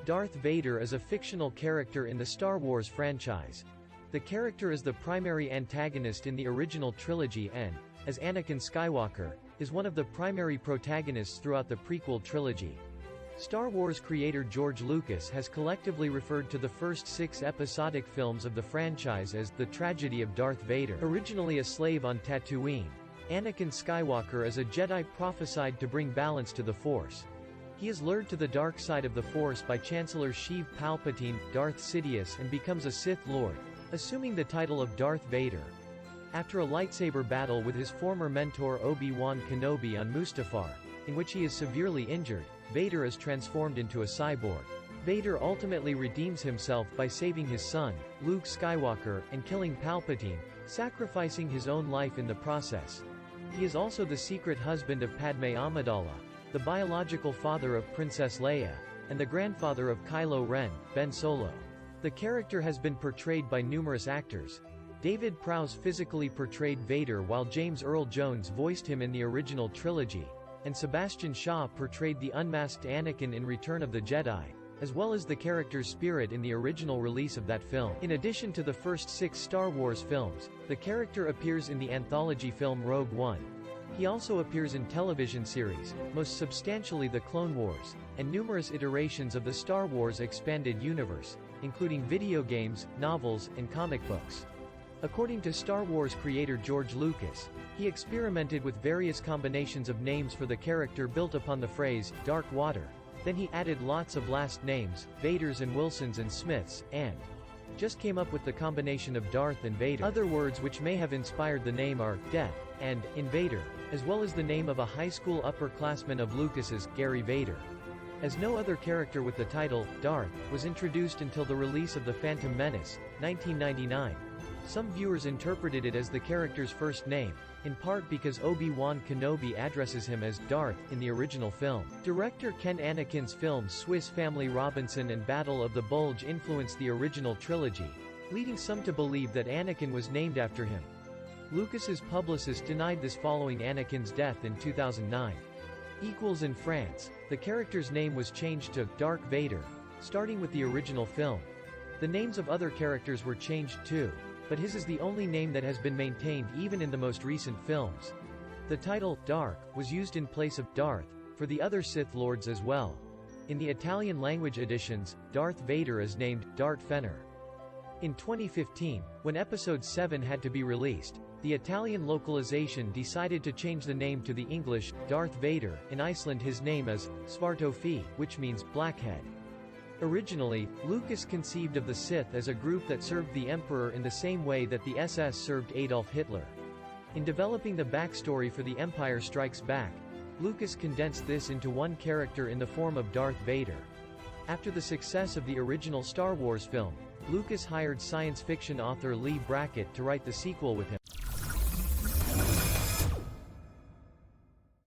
Darth Vader is a fictional character in the Star Wars franchise. The character is the primary antagonist in the original trilogy and, as Anakin Skywalker, is one of the primary protagonists throughout the prequel trilogy. Star Wars creator George Lucas has collectively referred to the first 6 episodic films of the franchise as the tragedy of Darth Vader. Originally a slave on Tatooine, Anakin Skywalker is a Jedi prophesied to bring balance to the Force. He is lured to the dark side of the Force by Chancellor Sheev Palpatine, Darth Sidious, and becomes a Sith Lord, assuming the title of Darth Vader. After a lightsaber battle with his former mentor Obi-Wan Kenobi on Mustafar, in which he is severely injured, Vader is transformed into a cyborg. Vader ultimately redeems himself by saving his son, Luke Skywalker, and killing Palpatine, sacrificing his own life in the process. He is also the secret husband of Padmé Amidala, the biological father of Princess Leia, and the grandfather of Kylo Ren, Ben Solo. The character has been portrayed by numerous actors. David Prowse physically portrayed Vader while James Earl Jones voiced him in the original trilogy, and Sebastian Shaw portrayed the unmasked Anakin in Return of the Jedi, as well as the character's spirit in the original release of that film. In addition to the first 6 Star Wars films, the character appears in the anthology film Rogue One. He also appears in television series, most substantially The Clone Wars, and numerous iterations of the Star Wars expanded universe, including video games, novels, and comic books. According to Star Wars creator George Lucas, he experimented with various combinations of names for the character built upon the phrase, Dark Water. Then he added lots of last names, Vaders and Wilsons and Smiths, and just came up with the combination of Darth and Vader. Other words which may have inspired the name are Death and Invader, as well as the name of a high school upperclassman of Lucas's, Gary Vader. As no other character with the title, Darth, was introduced until the release of The Phantom Menace, 1999. Some viewers interpreted it as the character's first name, in part because Obi-Wan Kenobi addresses him as Darth in the original film. Director Ken Anakin's films Swiss Family Robinson and Battle of the Bulge influenced the original trilogy, leading some to believe that Anakin was named after him. Lucas's publicist denied this following Anakin's death in 2009. In France, the character's name was changed to Dark Vader, starting with the original film. The names of other characters were changed too, but his is the only name that has been maintained even in the most recent films. The title, Dark, was used in place of Darth for the other Sith Lords as well. In the Italian language editions, Darth Vader is named Darth Fenner. In 2015, when Episode 7 had to be released, the Italian localization decided to change the name to the English, Darth Vader. In Iceland his name is Svartofi, which means blackhead. Originally, Lucas conceived of the Sith as a group that served the Emperor in the same way that the SS served Adolf Hitler. In developing the backstory for The Empire Strikes Back, Lucas condensed this into one character in the form of Darth Vader. After the success of the original Star Wars film, Lucas hired science fiction author Lee Brackett to write the sequel with him.